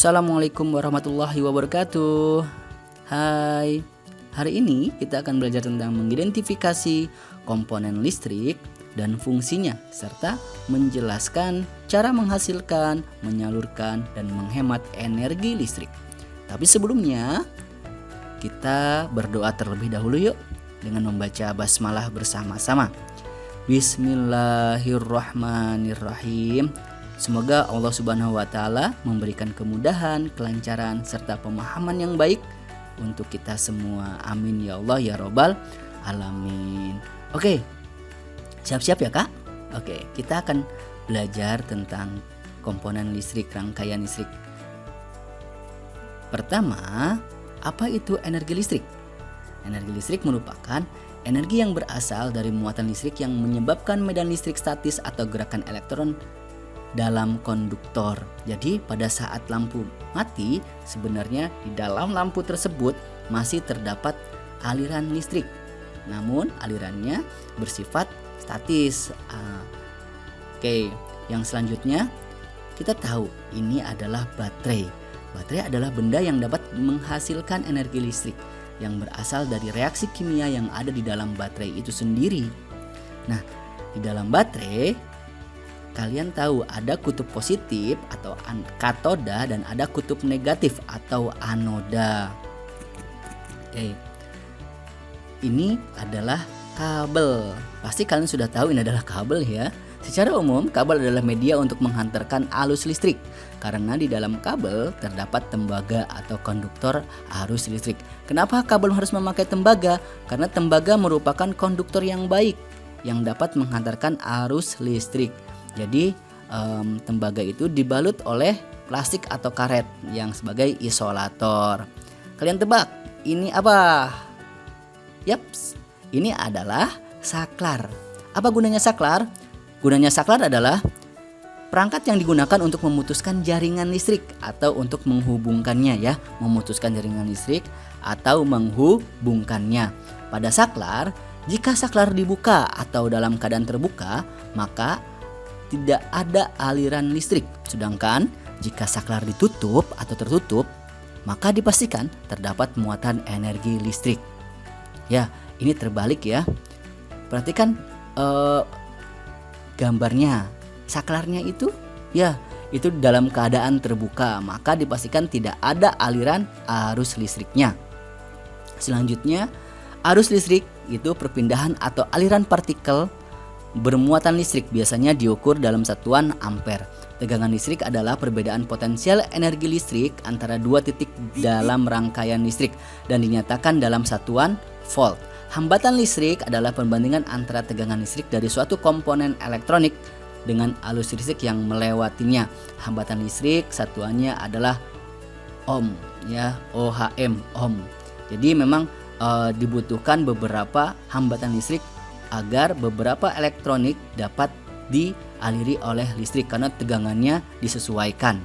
Assalamualaikum warahmatullahi wabarakatuh. Hai, hari ini kita akan belajar tentang mengidentifikasi komponen listrik dan fungsinya, serta menjelaskan cara menghasilkan, menyalurkan, dan menghemat energi listrik. Tapi sebelumnya, kita berdoa terlebih dahulu yuk dengan membaca basmalah bersama-sama. Bismillahirrahmanirrahim. Semoga Allah Subhanahu wa Ta'ala memberikan kemudahan, kelancaran, serta pemahaman yang baik untuk kita semua. Amin ya Allah ya Robbal Alamin. Oke, siap-siap ya Kak? Oke, kita akan belajar tentang komponen listrik, rangkaian listrik. Pertama, apa itu energi listrik? Energi listrik merupakan energi yang berasal dari muatan listrik yang menyebabkan medan listrik statis atau gerakan elektron dalam konduktor. Jadi pada saat lampu mati, sebenarnya di dalam lampu tersebut masih terdapat aliran listrik, namun alirannya bersifat statis. Oke, yang selanjutnya kita tahu ini adalah baterai. Baterai adalah benda yang dapat menghasilkan energi listrik yang berasal dari reaksi kimia yang ada di dalam baterai itu sendiri. Nah, di dalam baterai kalian tahu ada kutub positif atau katoda dan ada kutub negatif atau anoda. Oke. Ini adalah kabel. Pasti kalian sudah tahu ini adalah kabel ya. Secara umum, kabel adalah media untuk menghantarkan arus listrik karena di dalam kabel terdapat tembaga atau konduktor arus listrik. Kenapa kabel harus memakai tembaga? Karena tembaga merupakan konduktor yang baik yang dapat menghantarkan arus listrik. Jadi tembaga itu dibalut oleh plastik atau karet yang sebagai isolator. Kalian tebak ini apa? Yaps, ini adalah saklar. Apa gunanya saklar? Gunanya saklar adalah perangkat yang digunakan untuk memutuskan jaringan listrik atau untuk menghubungkannya ya, memutuskan jaringan listrik atau menghubungkannya. Pada saklar, jika saklar dibuka atau dalam keadaan terbuka, maka tidak ada aliran listrik. Sedangkan jika saklar ditutup atau tertutup, maka dipastikan terdapat muatan energi listrik. Ya, ini terbalik ya. Perhatikan gambarnya. Saklarnya itu ya, itu dalam keadaan terbuka, maka dipastikan tidak ada aliran arus listriknya. Selanjutnya, arus listrik itu perpindahan atau aliran partikel bermuatan listrik, biasanya diukur dalam satuan ampere. Tegangan listrik adalah perbedaan potensial energi listrik antara dua titik dalam rangkaian listrik dan dinyatakan dalam satuan volt. Hambatan listrik adalah perbandingan antara tegangan listrik dari suatu komponen elektronik dengan arus listrik yang melewatinya. Hambatan listrik satuannya adalah ohm ya, ohm, ohm. Jadi memang dibutuhkan beberapa hambatan listrik agar beberapa elektronik dapat dialiri oleh listrik karena tegangannya disesuaikan.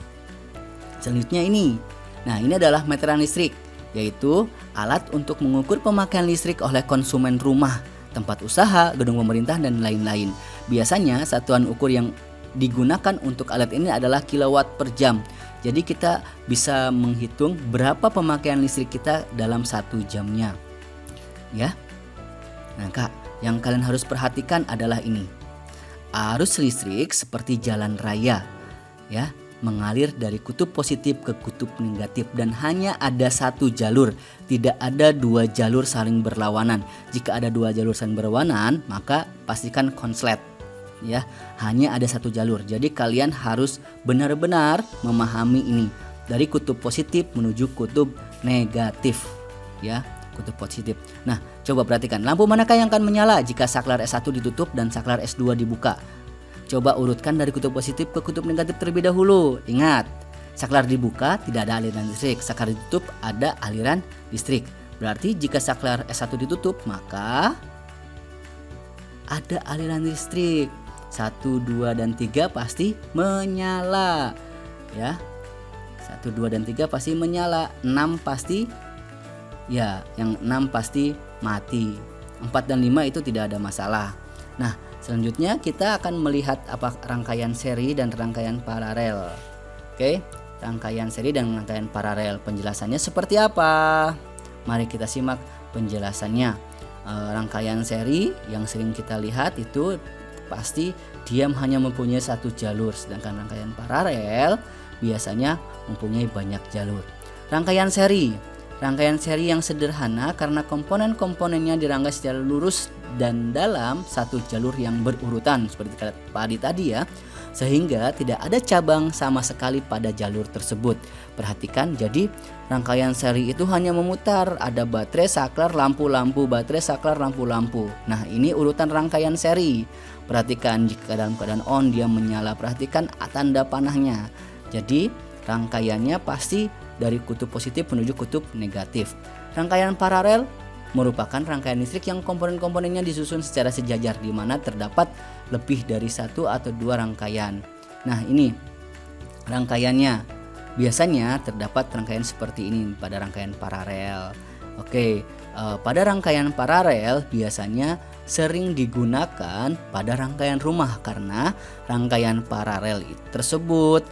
Selanjutnya ini. Nah, ini adalah meteran listrik, yaitu alat untuk mengukur pemakaian listrik oleh konsumen rumah, tempat usaha, gedung pemerintah, dan lain-lain. Biasanya satuan ukur yang digunakan untuk alat ini adalah kilowatt per jam. Jadi kita bisa menghitung berapa pemakaian listrik kita dalam satu jamnya. Ya. Nah, Kak, yang kalian harus perhatikan adalah ini. Arus listrik seperti jalan raya ya, mengalir dari kutub positif ke kutub negatif dan hanya ada satu jalur, tidak ada dua jalur saling berlawanan. Jika ada dua jalur saling berlawanan, maka pastikan konslet ya, hanya ada satu jalur. Jadi kalian harus benar-benar memahami ini, dari kutub positif menuju kutub negatif ya, kutub positif. Nah, coba perhatikan, lampu manakah yang akan menyala jika saklar S1 ditutup dan saklar S2 dibuka? Coba urutkan dari kutub positif ke kutub negatif terlebih dahulu. Ingat, saklar dibuka tidak ada aliran listrik, saklar ditutup ada aliran listrik. Berarti jika saklar S1 ditutup, maka ada aliran listrik. 1, 2, dan 3 pasti menyala ya. 1, 2, dan 3 pasti menyala. 6 pasti ya, yang 6 pasti mati. 4 dan 5 itu tidak ada masalah. Nah, selanjutnya kita akan melihat apa rangkaian seri dan rangkaian paralel. Oke, rangkaian seri dan rangkaian paralel. Penjelasannya seperti apa? Mari kita simak penjelasannya. Rangkaian seri yang sering kita lihat itu pasti dia hanya mempunyai satu jalur, sedangkan rangkaian paralel biasanya mempunyai banyak jalur. Rangkaian seri yang sederhana karena komponen-komponennya dirangkai secara lurus dan dalam satu jalur yang berurutan seperti kata Pak Adi tadi ya, sehingga tidak ada cabang sama sekali pada jalur tersebut. Perhatikan, jadi rangkaian seri itu hanya memutar, ada baterai, saklar, lampu-lampu, baterai, saklar, lampu-lampu. Nah, ini urutan rangkaian seri. Perhatikan, jika dalam keadaan on dia menyala, perhatikan tanda panahnya. Jadi rangkaiannya pasti dari kutub positif menuju kutub negatif. Rangkaian paralel merupakan rangkaian listrik yang komponen-komponennya disusun secara sejajar, di mana terdapat lebih dari satu atau dua rangkaian. Nah, ini rangkaiannya. Biasanya terdapat rangkaian seperti ini pada rangkaian paralel. Oke, pada rangkaian paralel biasanya sering digunakan pada rangkaian rumah karena rangkaian paralel tersebut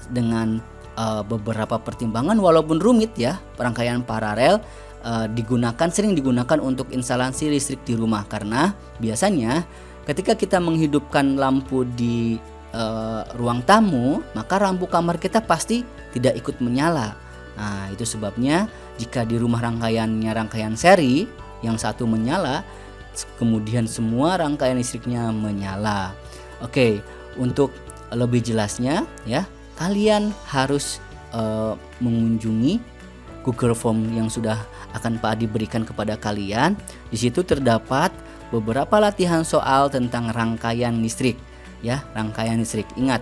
dengan beberapa pertimbangan walaupun rumit ya, rangkaian paralel sering digunakan untuk instalasi listrik di rumah karena biasanya ketika kita menghidupkan lampu di ruang tamu, maka lampu kamar kita pasti tidak ikut menyala. Nah, itu sebabnya jika di rumah rangkaian seri yang satu menyala, kemudian semua rangkaian listriknya menyala. Oke, untuk lebih jelasnya ya, kalian harus mengunjungi Google Form yang sudah akan Pak Adi berikan kepada kalian. Di situ terdapat beberapa latihan soal tentang rangkaian listrik ya, rangkaian listrik. Ingat,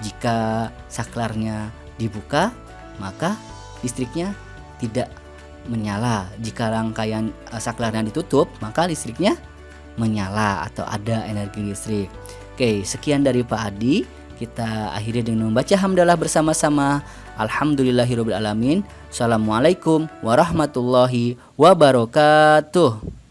jika saklarnya dibuka, maka listriknya tidak menyala. Jika rangkaian saklarnya ditutup, maka listriknya menyala atau ada energi listrik. Oke, sekian dari Pak Adi. Kita akhiri dengan membaca hamdalah bersama-sama. Alhamdulillahirabbil alamin. Assalamualaikum warahmatullahi wabarakatuh.